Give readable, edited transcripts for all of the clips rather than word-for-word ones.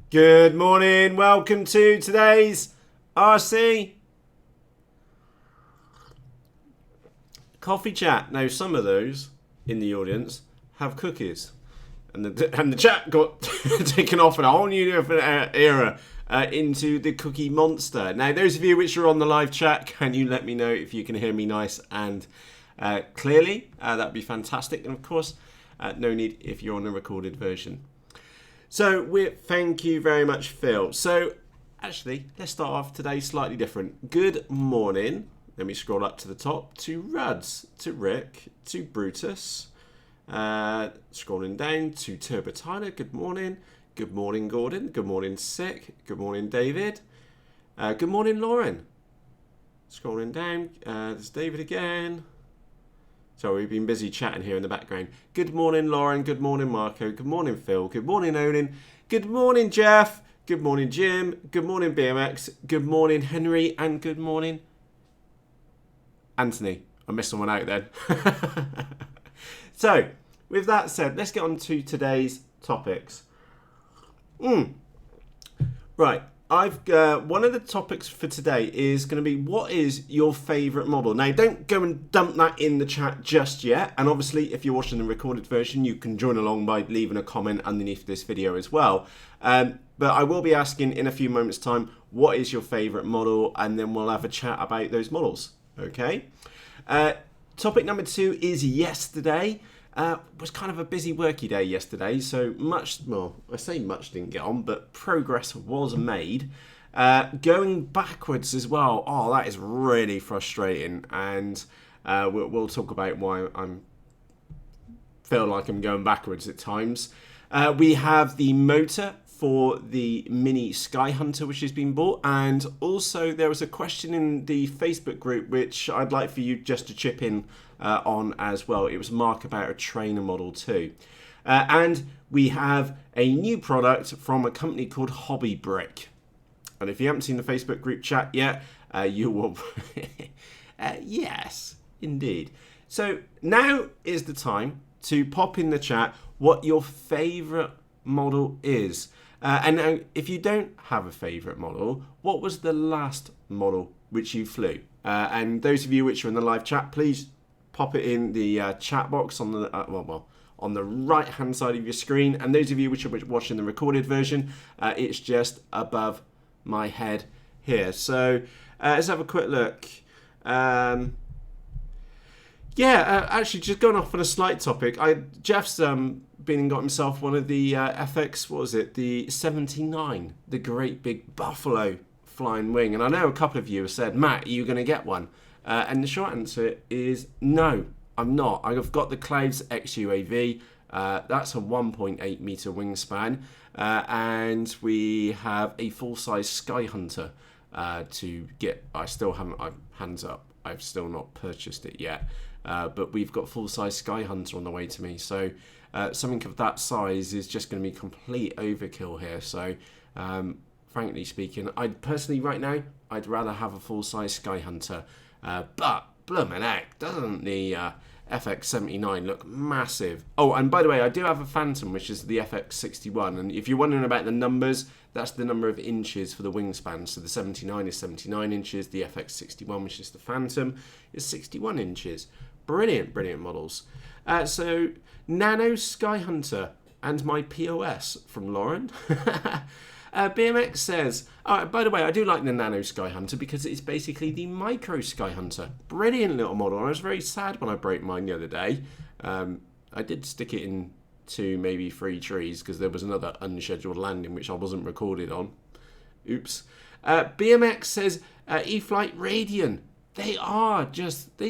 Good morning, welcome to today's RC coffee chat. Now, some of those in the audience have cookies, and the chat got taken off in a whole new era into the cookie monster. Now, those of you which are on the live chat, can you let me know if you can hear me nice and clearly? That'd be fantastic. And of course, no need if you're on a recorded version. So thank you very much, Phil. So actually, let's start off today slightly different. Good morning. Let me scroll up to the top to Ruds, to Rick, to Brutus. Scrolling down to Turbo Tyler. Good morning. Good morning, Gordon. Good morning, Sick. Good morning, David. Good morning, Lauren. Scrolling down. There's David again. So we've been busy chatting here in the background. Good morning, Lauren. Good morning, Marco. Good morning, Phil. Good morning, Owen. Good morning, Jeff. Good morning, Jim. Good morning, BMX. Good morning, Henry. And good morning, Anthony. I missed someone out then. So, with that said, let's get on to today's topics. Right. One of the topics for today is going to be, what is your favourite model? Now, don't go and dump that in the chat just yet. And obviously, if you're watching the recorded version, you can join along by leaving a comment underneath this video as well. But I will be asking in a few moments' time, what is your favourite model? And then we'll have a chat about those models. Okay. Topic number 2 is yesterday. Was kind of a busy worky day yesterday, so I say much didn't get on, but progress was made. Going backwards as well, that is really frustrating, and we'll talk about why feel like I'm going backwards at times. We have the motor for the Mini Sky Hunter, which has been bought, and also there was a question in the Facebook group which I'd like for you just to chip in on as well. It was Mark about a trainer model too. And we have a new product from a company called HobbyBrick. And if you haven't seen the Facebook group chat yet, you will... yes, indeed. So now is the time to pop in the chat what your favourite model is. And now, if you don't have a favourite model, what was the last model which you flew? And those of you which are in the live chat, please pop it in the chat box on the on the right hand side of your screen. And those of you which are watching the recorded version, it's just above my head here. So let's have a quick look. Actually, just going off on a slight topic, Jeff's been and got himself one of the FX, what was it, the 79, the great big buffalo flying wing. And I know a couple of you have said, Matt, are you going to get one? And the short answer is no, I'm not. I've got the Clouds XUAV. That's a 1.8 meter wingspan. And we have a full-size Sky Hunter to get. Hands up, I've still not purchased it yet. But we've got full-size Sky Hunter on the way to me. So something of that size is just going to be complete overkill here. So frankly speaking, right now, I'd rather have a full-size Sky Hunter. But bloomin' heck, doesn't the FX79 look massive? Oh, and by the way, I do have a Phantom, which is the FX61. And if you're wondering about the numbers, that's the number of inches for the wingspan. So the 79 is 79 inches. The FX61, which is the Phantom, is 61 inches. Brilliant, brilliant models. So Nano Sky Hunter and my POS from Lauren. BMX says, by the way, I do like the Nano Sky Hunter because it's basically the Micro Sky Hunter. Brilliant little model. I was very sad when I broke mine the other day. I did stick it in 2, maybe 3 trees because there was another unscheduled landing which I wasn't recorded on. Oops. BMX says, E-Flight Radian. They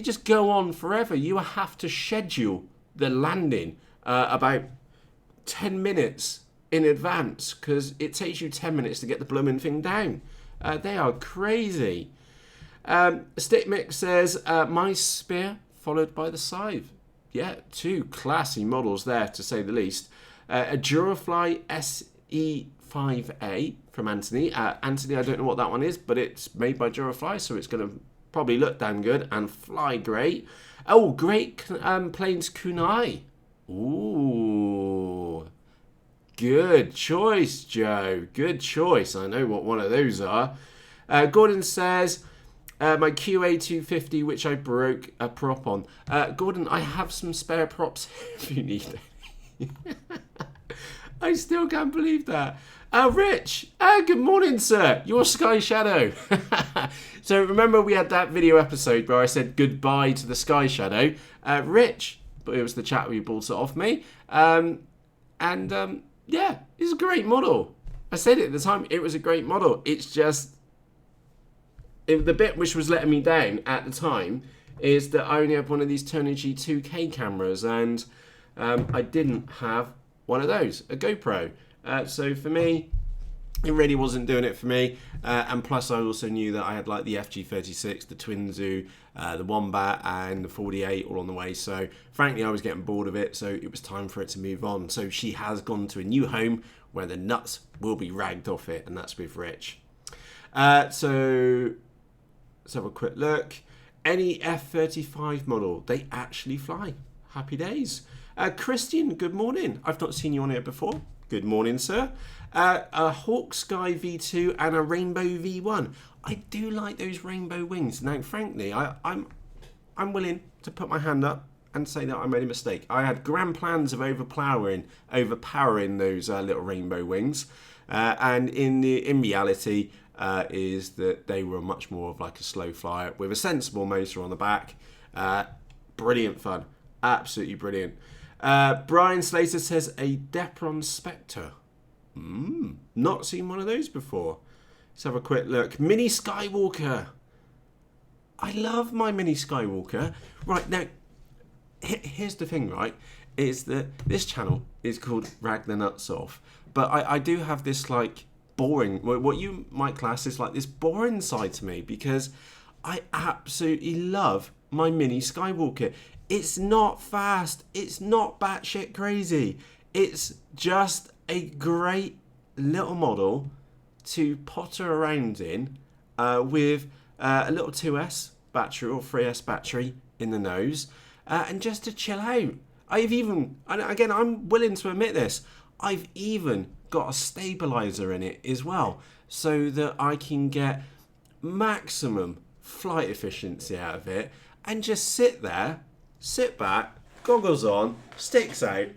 just go on forever. You have to schedule the landing about 10 minutes in advance because it takes you 10 minutes to get the blooming thing down. They are crazy. Stickmix says, my Spear followed by the Scythe. Yeah, 2 classy models there to say the least. A Durafly SE5A from Anthony. Anthony, I don't know what that one is, but it's made by Durafly, so it's going to probably look damn good and fly great. Oh, Great Plains Kunai. Ooh. Good choice, Joe. Good choice. I know what one of those are. Gordon says, my QA250, which I broke a prop on. Gordon, I have some spare props if you need any. I still can't believe that. Rich, good morning, sir. Your Sky Shadow. So remember we had that video episode where I said goodbye to the Sky Shadow. Rich, but it was the chat where you bought it off me. Yeah, it's a great model. I said it at the time, it was a great model. It's just, the bit which was letting me down at the time is that I only have one of these Turnigy 2K cameras, and I didn't have one of those, a GoPro. So for me, it really wasn't doing it for me. And plus I also knew that I had like the FG36, the Twinsu, the Wombat and the 48 all on the way. So frankly, I was getting bored of it. So it was time for it to move on. So she has gone to a new home where the nuts will be ragged off it. And that's with Rich. So let's have a quick look. Any F-35 model, they actually fly. Happy days. Christian, good morning. I've not seen you on here before. Good morning, sir. A Hawk Sky V2 and a Rainbow V1. I do like those rainbow wings. Now, frankly, I'm willing to put my hand up and say that I made a mistake. I had grand plans of overpowering those little rainbow wings, and in reality, is that they were much more of like a slow flyer with a sensible motor on the back. Brilliant fun, absolutely brilliant. Brian Slater says a Depron Spectre. Not seen one of those before. Let's have a quick look. Mini Skywalker. I love my Mini Skywalker. Right, now, here's the thing, right? Is that this channel is called Rag the Nuts Off. But I do have this, like, boring, what you might class as, like, this boring side to me. Because I absolutely love my Mini Skywalker. It's not fast. It's not batshit crazy. It's just a great little model to potter around in with a little 2S battery or 3S battery in the nose and just to chill out. I've even, and again, I'm willing to admit this, I've even got a stabilizer in it as well so that I can get maximum flight efficiency out of it and just sit there, sit back, goggles on, sticks out,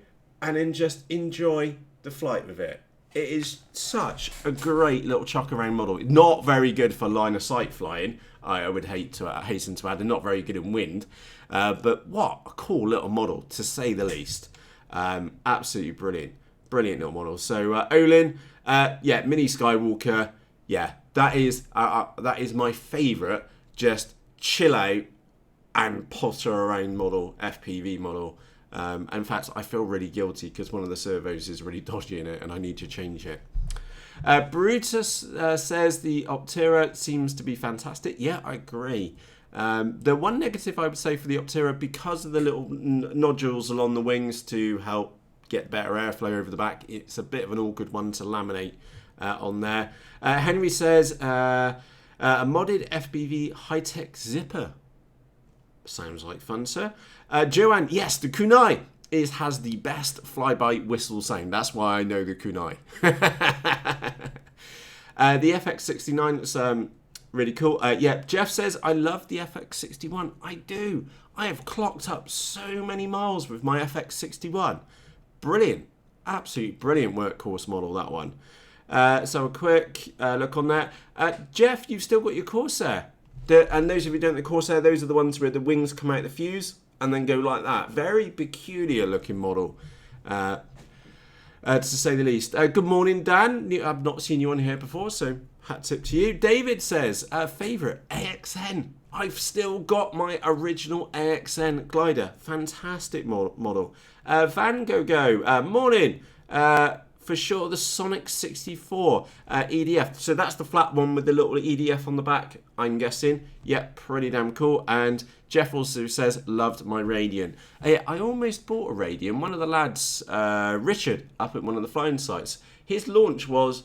and then just enjoy the flight with it. It is such a great little chuck around model. Not very good for line of sight flying, I would hasten to add, and not very good in wind. But what a cool little model, to say the least. Absolutely brilliant. Brilliant little model. So Olin, yeah, Mini Skywalker, yeah, that is my favourite. Just chill out and potter around model, FPV model. In fact, I feel really guilty because one of the servos is really dodgy in it and I need to change it. Brutus says the Optera seems to be fantastic. Yeah, I agree. The one negative I would say for the Optera, because of the little nodules along the wings to help get better airflow over the back, it's a bit of an awkward one to laminate on there. Henry says a modded FPV high-tech zipper. Sounds like fun, sir. Joanne, yes, the kunai has the best flyby whistle sound. That's why I know the kunai. The FX69 is really cool. Yeah, Jeff says, I love the FX61. I do. I have clocked up so many miles with my FX61. Brilliant. Absolute brilliant workhorse model, that one. So a quick look on that. Jeff, you've still got your Corsair. And those of you who don't know the Corsair, those are the ones where the wings come out the fuse and then go like that. Very peculiar looking model, to say the least. Good morning, Dan. I've not seen you on here before, so hat tip to you. David says, favourite, AXN. I've still got my original AXN glider. Fantastic model. Van Go, morning. For sure, the Sonic 64 EDF. So that's the flat one with the little EDF on the back, I'm guessing. Yep, pretty damn cool. And Jeff also says, loved my Radian. I almost bought a Radian. One of the lads, Richard, up at one of the flying sites, his launch was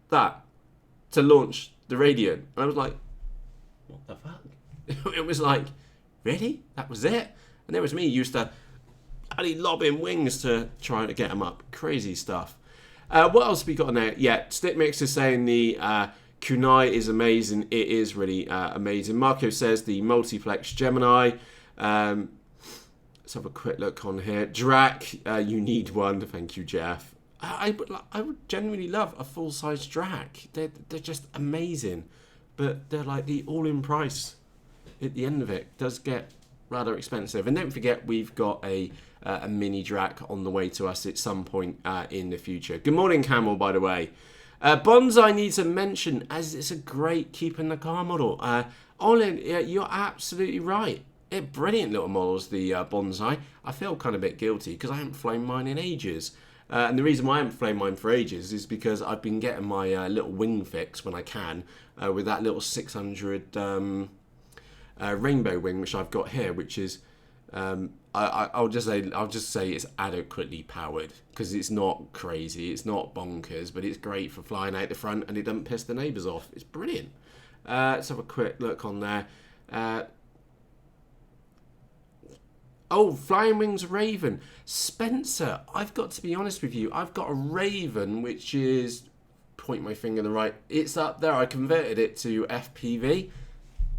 that, to launch the Radian. And I was like, what the fuck? It was like, really? That was it? And there was me, used to bloody lobbing wings to try to get them up. Crazy stuff. What else have we got on there? Yeah, Stick Mix is saying the Kunai is amazing. It is really amazing. Marco says the Multiplex Gemini. Let's have a quick look on here. Drac, you need one. Thank you, Jeff. I would genuinely love a full-size Drac. They're just amazing. But they're like the all-in price at the end of it. Does get rather expensive. And don't forget, we've got a mini Drac on the way to us at some point in the future. Good morning, Camel, by the way. Bonsai needs a mention, as it's a great keep in the car model. Olin, you're absolutely right. Brilliant little models, the Bonsai. I feel kind of a bit guilty because I haven't flown mine in ages. And the reason why I haven't flown mine for ages is because I've been getting my little wing fix when I can with that little 600 rainbow wing, which I've got here, which is I'll just say it's adequately powered because it's not crazy, it's not bonkers, but it's great for flying out the front and it doesn't piss the neighbours off. It's brilliant. Let's have a quick look on there. Oh, Flying Wings Raven. Spencer, I've got to be honest with you. I've got a Raven, which is, point my finger in the right, it's up there. I converted it to FPV.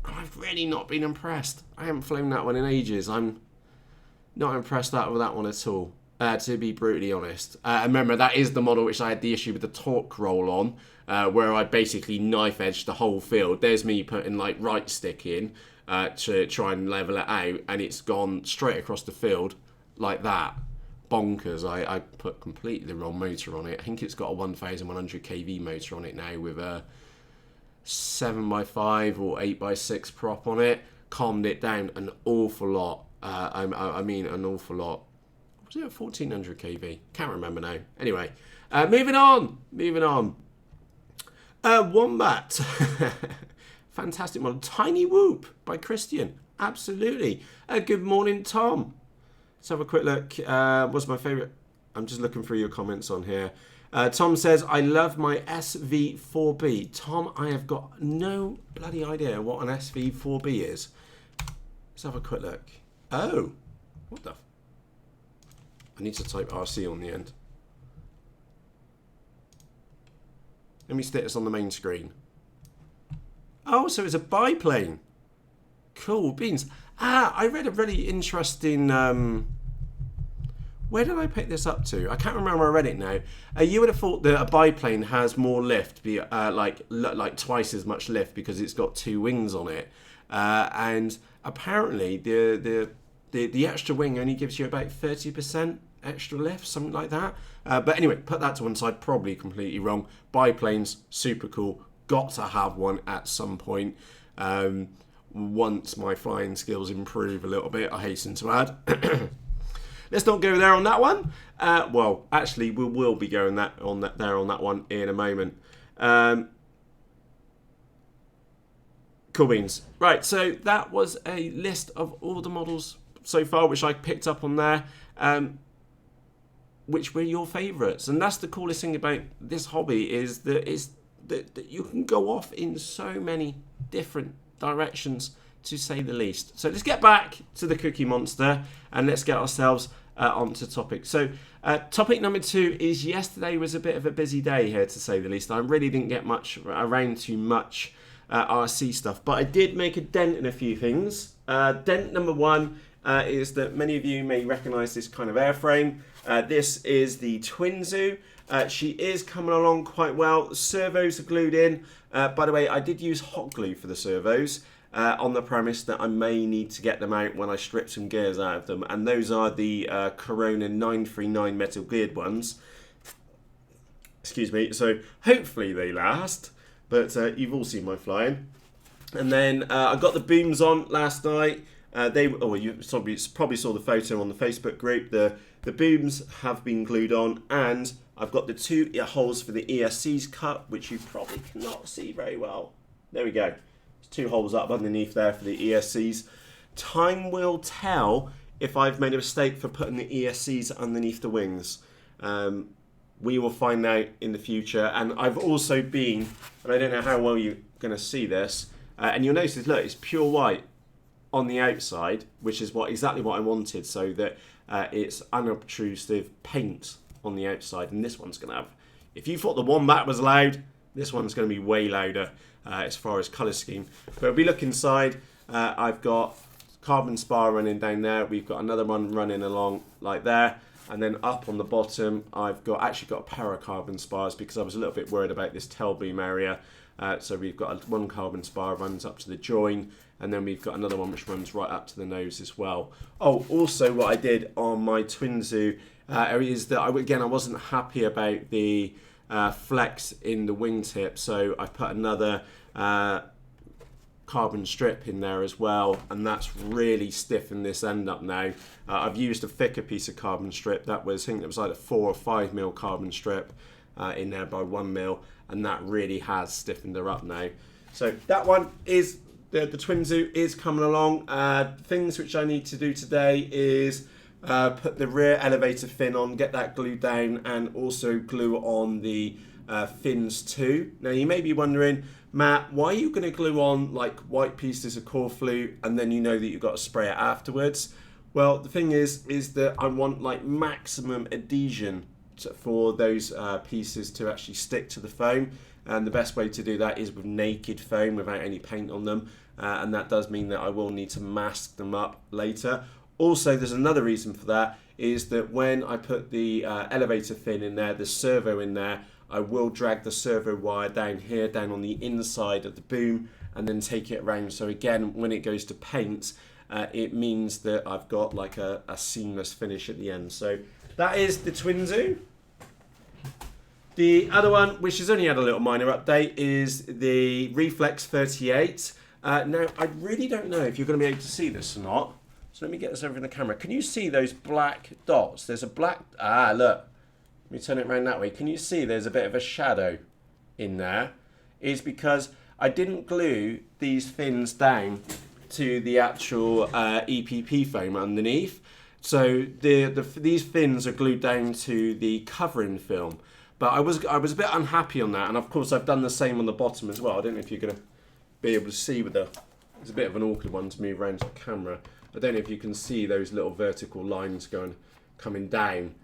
I've really not been impressed. I haven't flown that one in ages. I'm not impressed with that one at all, to be brutally honest. Remember, that is the model which I had the issue with the torque roll on, where I basically knife edged the whole field. There's me putting like right stick in to try and level it out, and it's gone straight across the field like that. Bonkers. I put completely the wrong motor on it. I think it's got a 1100 kV motor on it now with a 7x5 or 8x6 prop on it. Calmed it down an awful lot. I mean an awful lot. Was it a 1400 kV? Can't remember now. Anyway, moving on. Wombat. Fantastic model. Tiny Whoop by Christian. Absolutely. Good morning, Tom. Let's have a quick look. What's my favourite? I'm just looking through your comments on here. Tom says, I love my SV4B. Tom, I have got no bloody idea what an SV4B is. Let's have a quick look. Oh. What the? I need to type RC on the end. Let me stick this on the main screen. Oh, so it's a biplane. Cool beans. I read a really interesting... where did I pick this up to? I can't remember where I read it now. You would have thought that a biplane has more lift, like twice as much lift because it's got two wings on it. And apparently the extra wing only gives you about 30% extra lift, something like that. But anyway, put that to one side, probably completely wrong. Biplanes, super cool. Got to have one at some point. Once my flying skills improve a little bit, I hasten to add. Let's not go there on that one. Well, actually, we will be going there on that one in a moment. Cool beans. Right, so that was a list of all the models so far, which I picked up on there. Which were your favourites? And that's the coolest thing about this hobby is that you can go off in so many different directions, to say the least. So let's get back to the Cookie Monster and let's get ourselves onto topic. So topic number 2 is yesterday was a bit of a busy day here, to say the least. I really didn't get much around to much RC stuff, but I did make a dent in a few things. Dent number 1 is that many of you may recognise this kind of airframe. This is the Twinsu. She is coming along quite well. The servos are glued in. By the way, I did use hot glue for the servos on the premise that I may need to get them out when I strip some gears out of them. And those are the Corona 939 metal geared ones. Excuse me. So hopefully they last. But you've all seen my flying. And then I got the booms on last night. You probably saw the photo on the Facebook group. The booms have been glued on, and I've got the 2 holes for the ESC's cut, which you probably cannot see very well. There we go. There's 2 holes up underneath there for the ESCs. Time will tell if I've made a mistake for putting the ESCs underneath the wings. We will find out in the future. And I've also been, and I don't know how well you're going to see this, and you'll notice, look, it's pure white on the outside, which is exactly what I wanted, so that it's unobtrusive paint on the outside. And this one's going to have, if you thought the Wombat was loud, this one's going to be way louder as far as colour scheme. But if we look inside, I've got carbon spar running down there. We've got another one running along like there. And then up on the bottom, I've actually got a pair of carbon spars because I was a little bit worried about this tail boom area. So we've got one carbon spar runs up to the join, and then we've got another one which runs right up to the nose as well. Oh, also what I did on my Twinsu is that I wasn't happy about the flex in the wingtip, so I put another carbon strip in there as well, and that's really stiffened this end up now. I've used a thicker piece of carbon strip. I think it was like a 4 or 5 mil carbon strip in there by 1 mil, and that really has stiffened her up now. So that one is the Twinsu is coming along. Things which I need to do today is put the rear elevator fin on, get that glued down, and also glue on the fins too. Now you may be wondering, Matt, why are you going to glue on like white pieces of core flute and then you know that you've got to spray it afterwards? Well, the thing is that I want like maximum adhesion for those pieces to actually stick to the foam, and the best way to do that is with naked foam without any paint on them, and that does mean that I will need to mask them up later. Also, there's another reason for that, is that when I put the elevator fin in there, the servo in there, I will drag the servo wire down here, down on the inside of the boom, and then take it around. So again, when it goes to paint, it means that I've got like a seamless finish at the end. So that is the Twinsu. The other one, which has only had a little minor update, is the Reflex 38. Now, I really don't know if you're going to be able to see this or not. So let me get this over in the camera. Can you see those black dots? There's a black... look. Let me turn it around that way. Can you see there's a bit of a shadow in there? It's because I didn't glue these fins down to the actual EPP foam underneath. So these fins are glued down to the covering film. But I was a bit unhappy on that. And of course, I've done the same on the bottom as well. I don't know if you're going to be able to see with the... It's a bit of an awkward one to move around to the camera. I don't know if you can see those little vertical lines coming down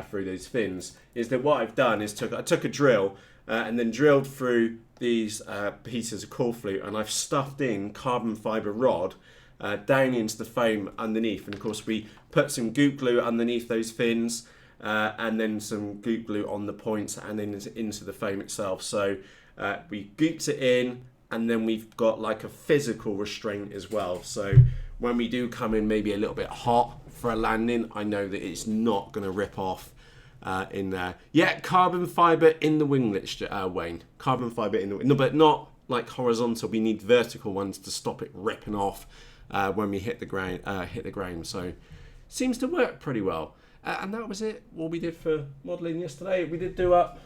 through those fins. Is that what I've done is I took a drill and then drilled through these pieces of core flute, and I've stuffed in carbon fibre rod down into the foam underneath. And of course we put some goop glue underneath those fins and then some goop glue on the points and then into the foam itself. So we gooped it in, and then we've got like a physical restraint as well. So when we do come in maybe a little bit hot for a landing, I know that it's not going to rip off in there. Yeah, carbon fibre in the winglets, Wayne. Carbon fibre in the no, but not like horizontal. We need vertical ones to stop it ripping off when we hit the ground. So seems to work pretty well. And that was it. What we did for modelling yesterday. We did do up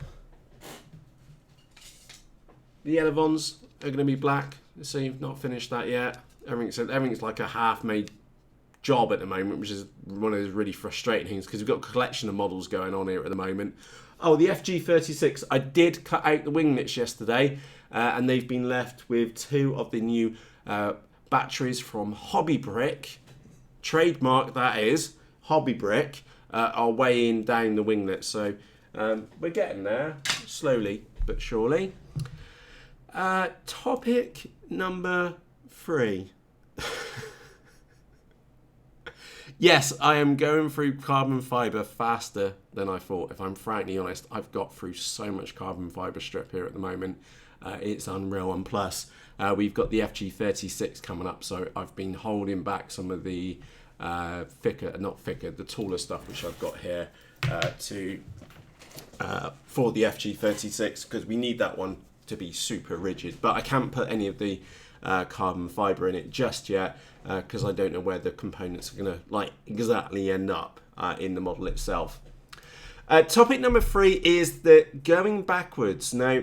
the elevons are going to be black. So you've not finished that yet. Everything's like a half-made job at the moment, which is one of those really frustrating things because we've got a collection of models going on here at the moment. Oh, the FG36. I did cut out the winglets yesterday, and they've been left with 2 of the new batteries from HobbyBrick. Trademark, that is. HobbyBrick are weighing down the winglets. So we're getting there, slowly but surely. Topic number 3. Yes, I am going through carbon fibre faster than I thought. If I'm frankly honest, I've got through so much carbon fibre strip here at the moment. It's unreal. And plus, we've got the FG36 coming up, so I've been holding back some of the the taller stuff which I've got here for the FG36, because we need that one to be super rigid. But I can't put any of the carbon fibre in it just yet because I don't know where the components are going to exactly end up in the model itself. Topic number 3 is the going backwards. Now,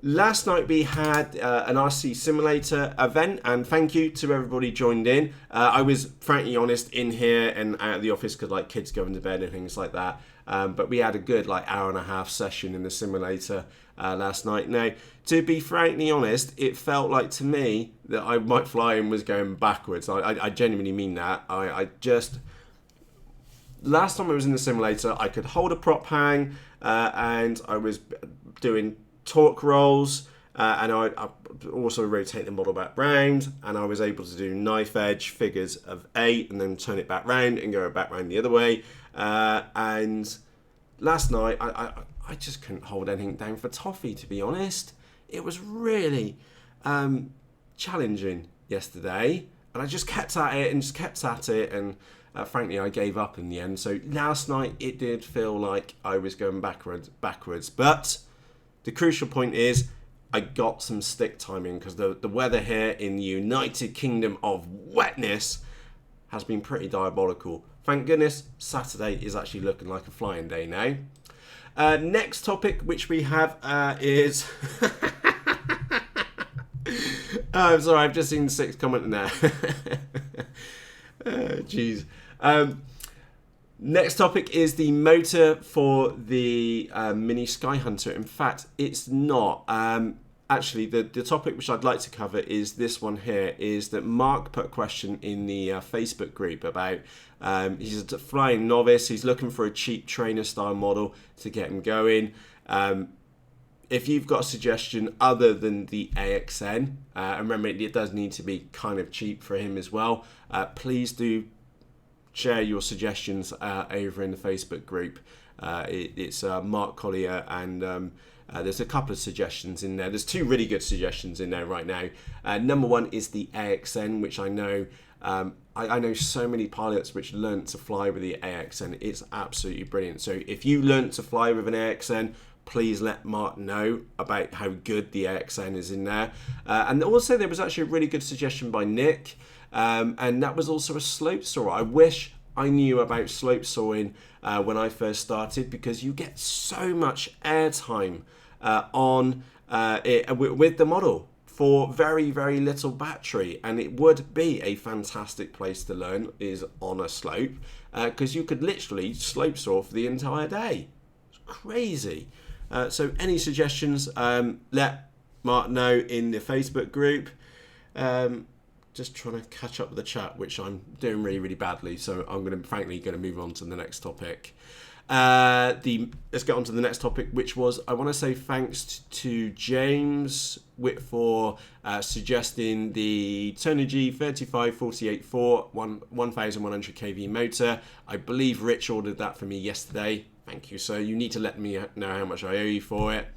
Last night we had an RC simulator event, and thank you to everybody joined in. I was frankly honest in here and out of the office because like kids going to bed and things like that. But we had a good like hour and a half session in the simulator last night. Now, to be frankly honest, it felt like to me that my flying was going backwards. I genuinely mean that. Last time I was in the simulator, I could hold a prop hang and I was doing torque rolls, and I also rotate the model back round, and I was able to do knife edge figures of 8 and then turn it back round and go back round the other way. And last night I just couldn't hold anything down for toffee, to be honest. It was really challenging yesterday, and I just kept at it and frankly I gave up in the end. So last night it did feel like I was going backwards, but the crucial point is I got some stick timing because the weather here in the United Kingdom of wetness has been pretty diabolical. Thank goodness Saturday is actually looking like a flying day now. Next topic which we have is... I'm sorry, I've just seen 6 commenting there. Jeez. Next topic is the motor for the Mini Skyhunter. In fact, it's not. Actually, the topic which I'd like to cover is this one here, is that Mark put a question in the Facebook group about, he's a flying novice, he's looking for a cheap trainer style model to get him going. If you've got a suggestion other than the AXN, and remember it does need to be kind of cheap for him as well, please do share your suggestions over in the Facebook group. It's Mark Collier, and there's a couple of suggestions in there. There's 2 really good suggestions in there right now. Number 1 is the AXN, which I know I know so many pilots which learnt to fly with the AXN. It's absolutely brilliant. So if you learnt to fly with an AXN, please let Mark know about how good the AXN is in there. And also there was actually a really good suggestion by Nick, and that was also a slope saw. I wish I knew about slope sawing when I first started, because you get so much airtime on it with the model for very, very little battery, and it would be a fantastic place to learn is on a slope, because you could literally slope saw for the entire day. It's crazy. So any suggestions, let Mark know in the Facebook group. Just trying to catch up with the chat, which I'm doing really, really badly. So I'm frankly going to move on to the next topic. Let's get on to the next topic, which was, I want to say thanks to James for suggesting the Turnigy 3548-4 1100 kV motor. I believe Rich ordered that for me yesterday. Thank you, sir. You need to let me know how much I owe you for it.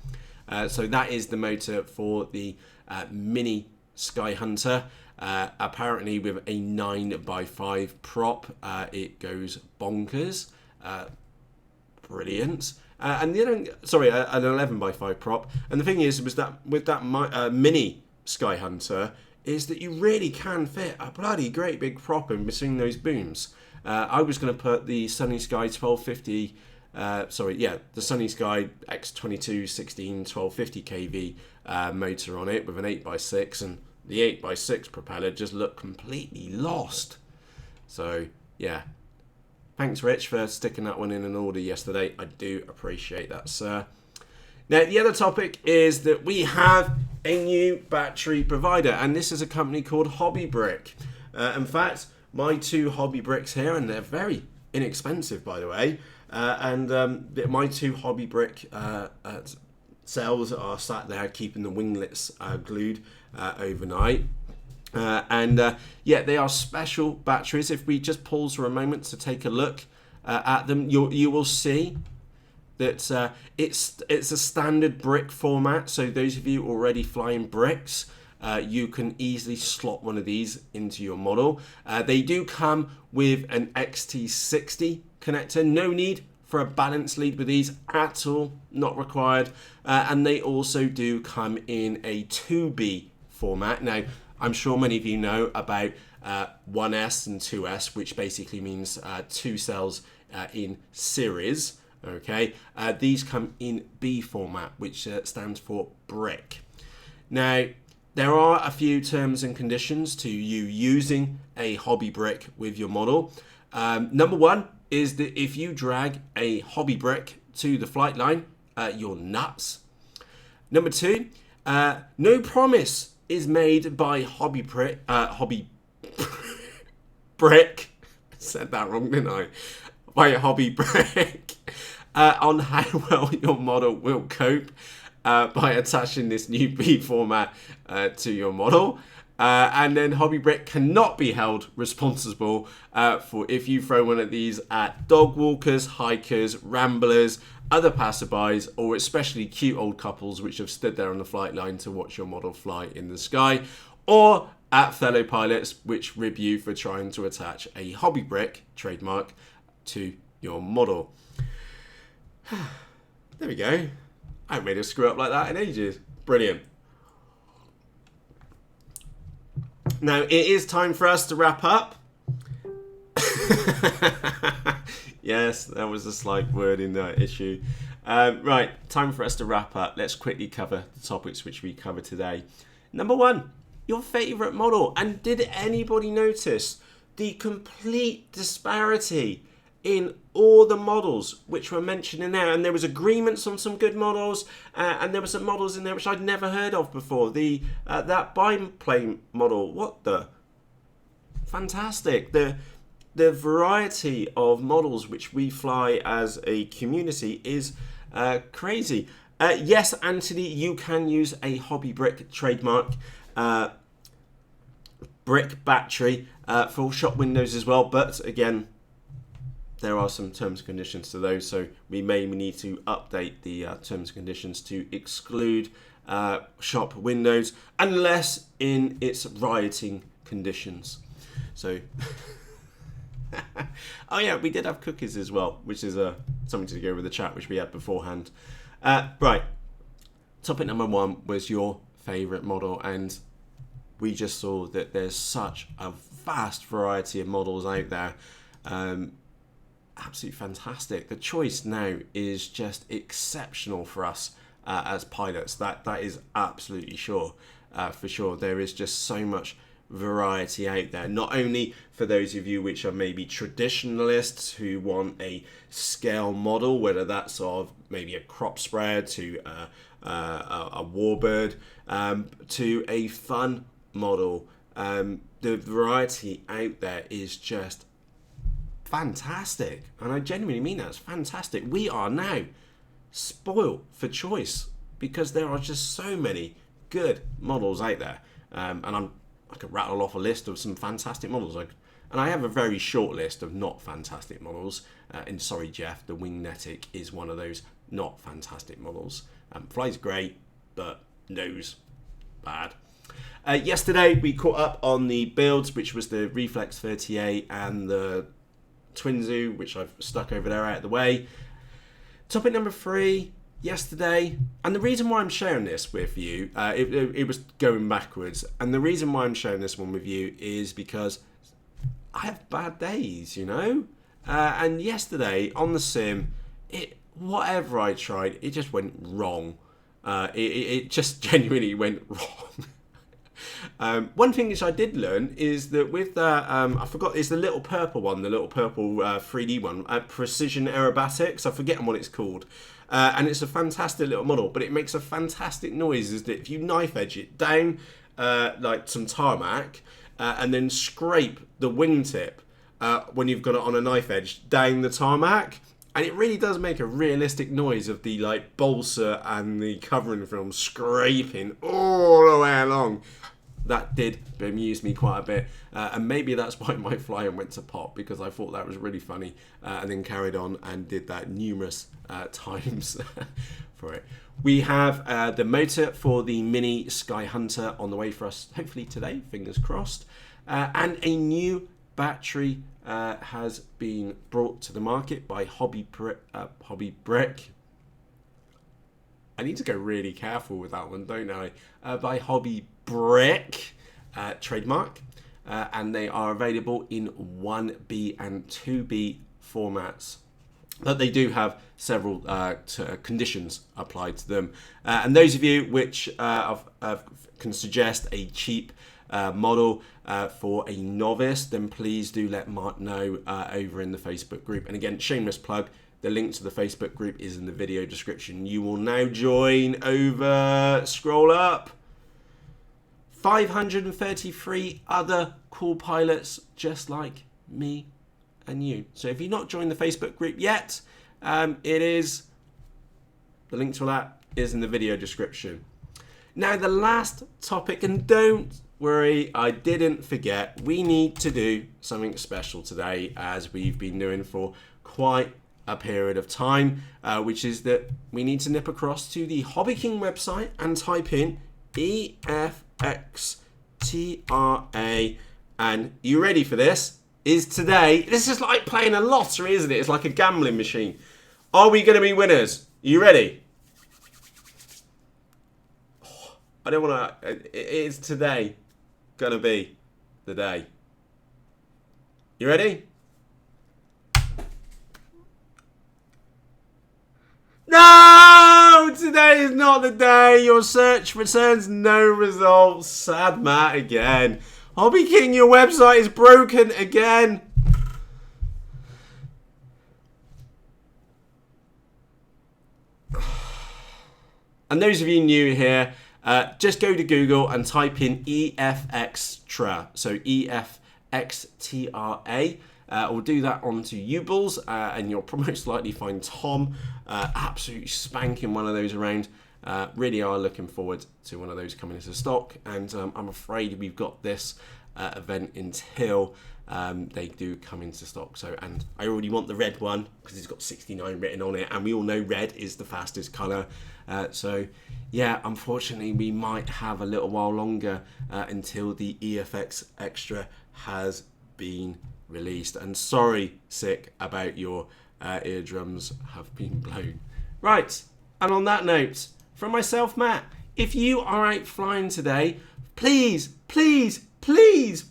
So that is the motor for the Mini Skyhunter. Apparently with a 9x5 prop, it goes bonkers. Brilliant. And the other, an 11x5 prop. And the thing is, was that with that Mini Skyhunter, is that you really can fit a bloody great big prop in between those booms. I was going to put the Sunny Sky 1250. The Sunny Sky X22 16 1250 kV motor on it with an 8x6, and the 8x6 propeller just looked completely lost. So yeah, thanks Rich for sticking that one in an order yesterday. I do appreciate that, sir. Now the other topic is that we have a new battery provider, and this is a company called HobbyBrick. In fact, my 2 HobbyBricks here, and they're very inexpensive by the way, my 2 HobbyBrick cells are sat there keeping the winglets glued overnight. They are special batteries. If we just pause for a moment to take a look at them, you will see that it's a standard brick format. So those of you already flying bricks, you can easily slot one of these into your model. They do come with an XT60 connector. No need for a balance lead with these at all, not required. And they also do come in a 2B format. Now, I'm sure many of you know about 1S and 2S, which basically means 2 cells in series. Okay, these come in B format, which stands for brick. Now, there are a few terms and conditions to you using a HobbyBrick with your model. Number one is that if you drag a HobbyBrick to the flight line, you're nuts. Number two, no promise is made by HobbyBrick. Said that wrong, didn't I? By HobbyBrick on how well your model will cope by attaching this new B format to your model. And then HobbyBrick cannot be held responsible for if you throw one of these at dog walkers, hikers, ramblers, other passerbys, or especially cute old couples which have stood there on the flight line to watch your model fly in the sky, or at fellow pilots which rib you for trying to attach a HobbyBrick trademark to your model. There we go. I haven't made a screw up like that in ages. Brilliant. Now it is time for us to wrap up. Yes, that was a slight word in that issue. Right, time for us to wrap up. Let's quickly cover the topics which we covered today. Number one, your favourite model. And did anybody notice the complete disparity in all the models which were mentioned in there? And there was agreements on some good models, and there were some models in there which I'd never heard of before. That biplane model, what the? Fantastic. The variety of models which we fly as a community is crazy. Yes, Anthony, you can use a HobbyBrick trademark brick battery for shop windows as well, but again, there are some terms and conditions to those, so we may need to update the terms and conditions to exclude shop windows unless in its rioting conditions. So, oh yeah, we did have cookies as well, which is something to go with the chat which we had beforehand. Right, topic number one was your favourite model, and we just saw that there's such a vast variety of models out there. Absolutely fantastic. The choice now is just exceptional for us as pilots. That is absolutely sure. For sure, there is just so much variety out there. Not only for those of you which are maybe traditionalists who want a scale model, whether that's of maybe a crop spread to a warbird, to a fun model. The variety out there is just fantastic, and I genuinely mean that. It's fantastic. We are now spoiled for choice because there are just so many good models out there, and I could rattle off a list of some fantastic models. And I have a very short list of not fantastic models. And sorry, Jeff, the Wingnetic is one of those not fantastic models. Flies great, but nose bad. Yesterday we caught up on the builds, which was the Reflex 38 and the Twinsu, which I've stuck over there out of the way. Topic number 3 yesterday, and the reason why I'm sharing this with you, it was going backwards, and the reason why I'm sharing this one with you is because I have bad days, you know. And yesterday on the sim, whatever I tried, it just went wrong. It just genuinely went wrong. One thing which I did learn is that with that, I forgot, it's the little purple one, the little purple 3D one, Precision Aerobatics. I'm forgetting what it's called. And it's a fantastic little model, but it makes a fantastic noise. Is that if you knife edge it down like some tarmac and then scrape the wingtip when you've got it on a knife edge down the tarmac, and it really does make a realistic noise of the like balsa and the covering film scraping all the way along. That did amuse me quite a bit, and maybe that's why my flying went to pot, because I thought that was really funny, and then carried on and did that numerous times for it. We have the motor for the Mini Sky Hunter on the way for us, hopefully today, fingers crossed, and a new battery has been brought to the market by HobbyBrick. I need to go really careful with that one, don't I? By HobbyBrick trademark, and they are available in 1B and 2B formats. but they do have several conditions applied to them. And those of you which can suggest a cheap model for a novice, then please do let Mark know over in the Facebook group. And again, shameless plug, the link to the Facebook group is in the video description. You will now join over, scroll up, 533 other cool pilots just like me and you. So if you've not joined the Facebook group yet, the link to that is in the video description. Now the last topic, and don't worry, I didn't forget, we need to do something special today, as we've been doing for quite a period of time, which is that we need to nip across to the Hobby King website and type in EFXTRA, and you ready for this? Is today, this is like playing a lottery, isn't it? It's like a gambling machine. Are we going to be winners? Are you ready? Oh, I don't want to, it is today going to be the day. You ready? No! Today is not the day. Your search returns no results. Sad Matt again. Hobby King, your website is broken again. And those of you new here, just go to Google and type in EFXTRA. So EFXTRA. We'll do that onto Ubles, and you'll most likely find Tom absolutely spanking one of those around. Really are looking forward to one of those coming into stock, and I'm afraid we've got this event until they do come into stock. So, and I already want the red one because it's got 69 written on it, and we all know red is the fastest colour. So yeah, unfortunately we might have a little while longer until the EFX Extra has been released. And sorry, Sick, about your eardrums have been blown. Right, and on that note, from myself, Matt, if you are out flying today, please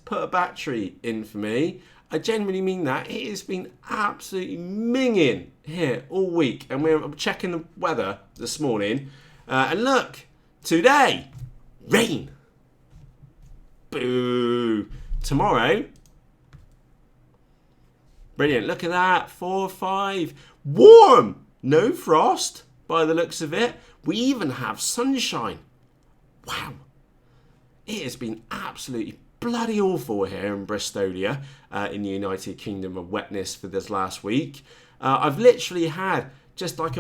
put a battery in for me. I genuinely mean that. It has been absolutely minging here all week, and we're checking the weather this morning, and look, today, rain. Boo. Tomorrow, brilliant. Look at that, 4 or 5. Warm. No frost by the looks of it. We even have sunshine. Wow. It has been absolutely bloody awful here in Bristolia, in the United Kingdom, of wetness for this last week. I've literally had just like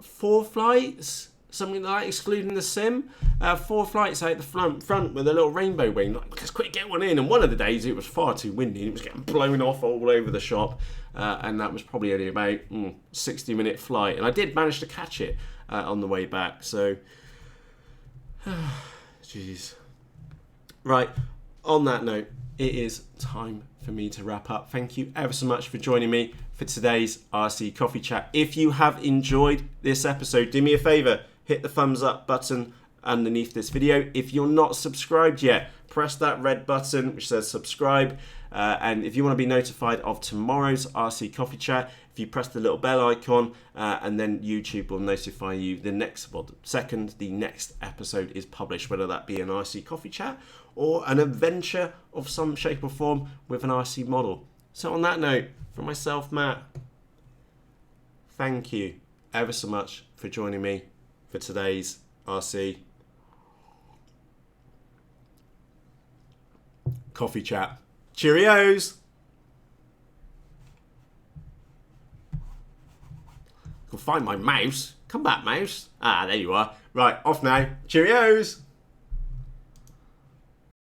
4 flights, something like that, excluding the sim. 4 flights out the front with a little rainbow wing. Like, let's quick get one in. And one of the days it was far too windy. It was getting blown off all over the shop. And that was probably only about 60-minute flight. And I did manage to catch it on the way back. So, jeez. Right, on that note, it is time for me to wrap up. Thank you ever so much for joining me for today's RC Coffee Chat. If you have enjoyed this episode, do me a favour, hit the thumbs up button underneath this video. If you're not subscribed yet, press that red button which says subscribe. And if you want to be notified of tomorrow's RC Coffee Chat, if you press the little bell icon, and then YouTube will notify you the next episode is published, whether that be an RC Coffee Chat or an adventure of some shape or form with an RC model. So on that note, from myself, Matt, thank you ever so much for joining me for today's RC Coffee Chat. Cheerios! I'll find my mouse. Come back, mouse. Ah, there you are. Right, off now. Cheerios!